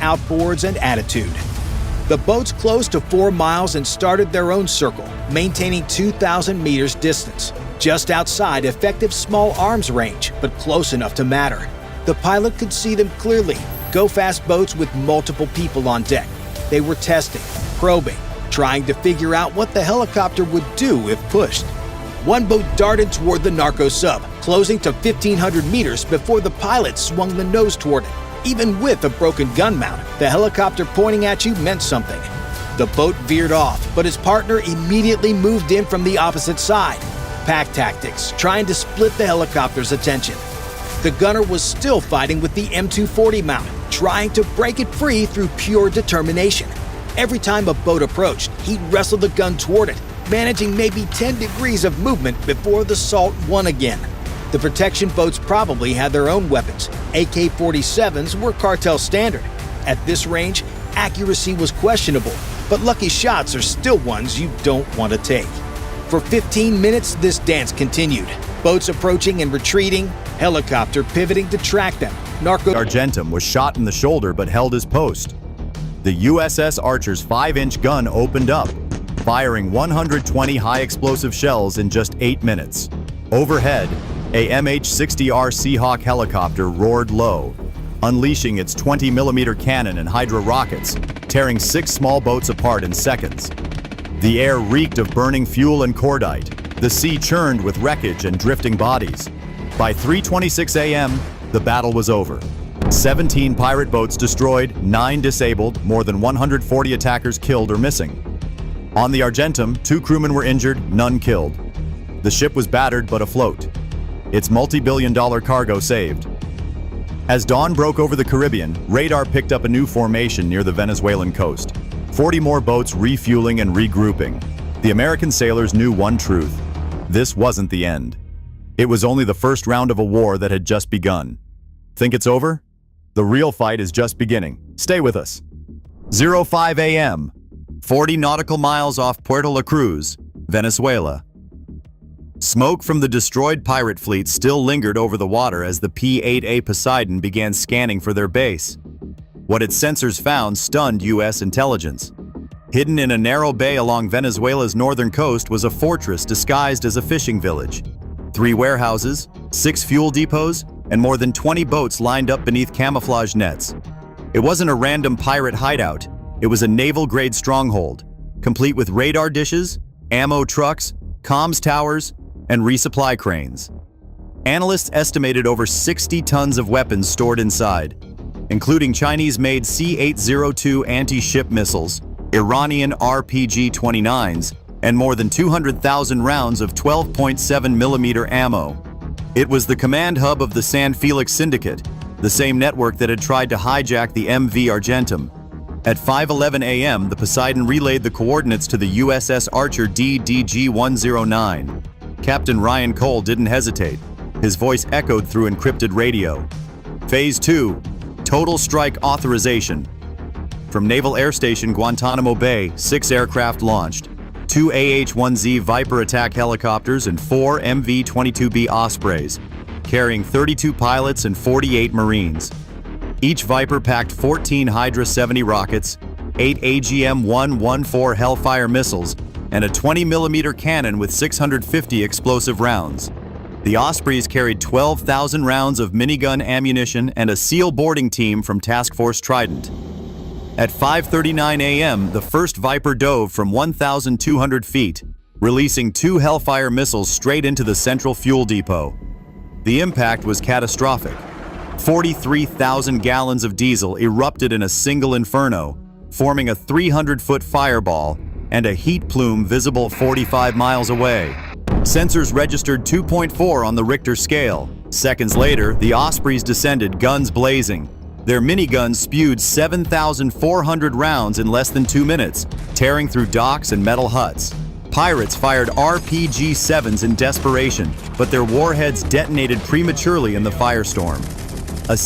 outboards, and attitude. The boats closed to 4 miles and started their own circle, maintaining 2,000 meters distance, just outside effective small arms range, but close enough to matter. The pilot could see them clearly, go-fast boats with multiple people on deck. They were testing, probing, trying to figure out what the helicopter would do if pushed. One boat darted toward the narco sub, closing to 1,500 meters before the pilot swung the nose toward it. Even with a broken gun mount, the helicopter pointing at you meant something. The boat veered off, but his partner immediately moved in from the opposite side. Pack tactics, trying to split the helicopter's attention. The gunner was still fighting with the M240 mount, trying to break it free through pure determination. Every time a boat approached, he'd wrestle the gun toward it, managing maybe 10 degrees of movement before the Salt won again. The protection boats probably had their own weapons. AK-47s were Cartel standard. At this range, accuracy was questionable, but lucky shots are still ones you don't want to take. For 15 minutes, this dance continued. Boats approaching and retreating, helicopter pivoting to track them. Argentum was shot in the shoulder but held his post. The USS Archer's 5-inch gun opened up, firing 120 high-explosive shells in just 8 minutes. Overhead, a MH-60R Seahawk helicopter roared low, unleashing its 20mm cannon and hydro rockets, tearing 6 small boats apart in seconds. The air reeked of burning fuel and cordite. The sea churned with wreckage and drifting bodies. By 3:26 a.m., the battle was over. 17 pirate boats destroyed, 9 disabled, more than 140 attackers killed or missing. On the Argentum, 2 crewmen were injured, none killed. The ship was battered but afloat. Its multi-billion-dollar cargo saved. As dawn broke over the Caribbean, radar picked up a new formation near the Venezuelan coast. 40 more boats refueling and regrouping. The American sailors knew one truth: this wasn't the end. It was only the first round of a war that had just begun. Think it's over? The real fight is just beginning. Stay with us. 05 a.m. 40 nautical miles off Puerto La Cruz, Venezuela. Smoke from the destroyed pirate fleet still lingered over the water as the P-8A Poseidon began scanning for their base. What its sensors found stunned U.S. intelligence. Hidden in a narrow bay along Venezuela's northern coast was a fortress disguised as a fishing village. 3 warehouses, 6 fuel depots, and more than 20 boats lined up beneath camouflage nets. It wasn't a random pirate hideout. It was a naval-grade stronghold, complete with radar dishes, ammo trucks, comms towers, and resupply cranes. Analysts estimated over 60 tons of weapons stored inside, including Chinese-made C-802 anti-ship missiles, Iranian RPG-29s, and more than 200,000 rounds of 12.7mm ammo. It was the command hub of the San Felix Syndicate, the same network that had tried to hijack the MV Argentum. At 5:11 a.m., the Poseidon relayed the coordinates to the USS Archer DDG-109. Captain Ryan Cole didn't hesitate. His voice echoed through encrypted radio. Phase 2, Total Strike Authorization. From Naval Air Station Guantanamo Bay, 6 aircraft launched. 2 AH-1Z Viper attack helicopters and 4 MV-22B Ospreys, carrying 32 pilots and 48 Marines. Each Viper packed 14 Hydra 70 rockets, 8 AGM-114 Hellfire missiles, and a 20mm cannon with 650 explosive rounds. The Ospreys carried 12,000 rounds of minigun ammunition and a SEAL boarding team from Task Force Trident. At 5:39 a.m., the first Viper dove from 1,200 feet, releasing 2 Hellfire missiles straight into the central fuel depot. The impact was catastrophic. 43,000 gallons of diesel erupted in a single inferno, forming a 300-foot fireball and a heat plume visible 45 miles away. Sensors registered 2.4 on the Richter scale. Seconds later, the Ospreys descended, guns blazing. Their miniguns spewed 7,400 rounds in less than 2 minutes, tearing through docks and metal huts. Pirates fired RPG-7s in desperation, but their warheads detonated prematurely in the firestorm. A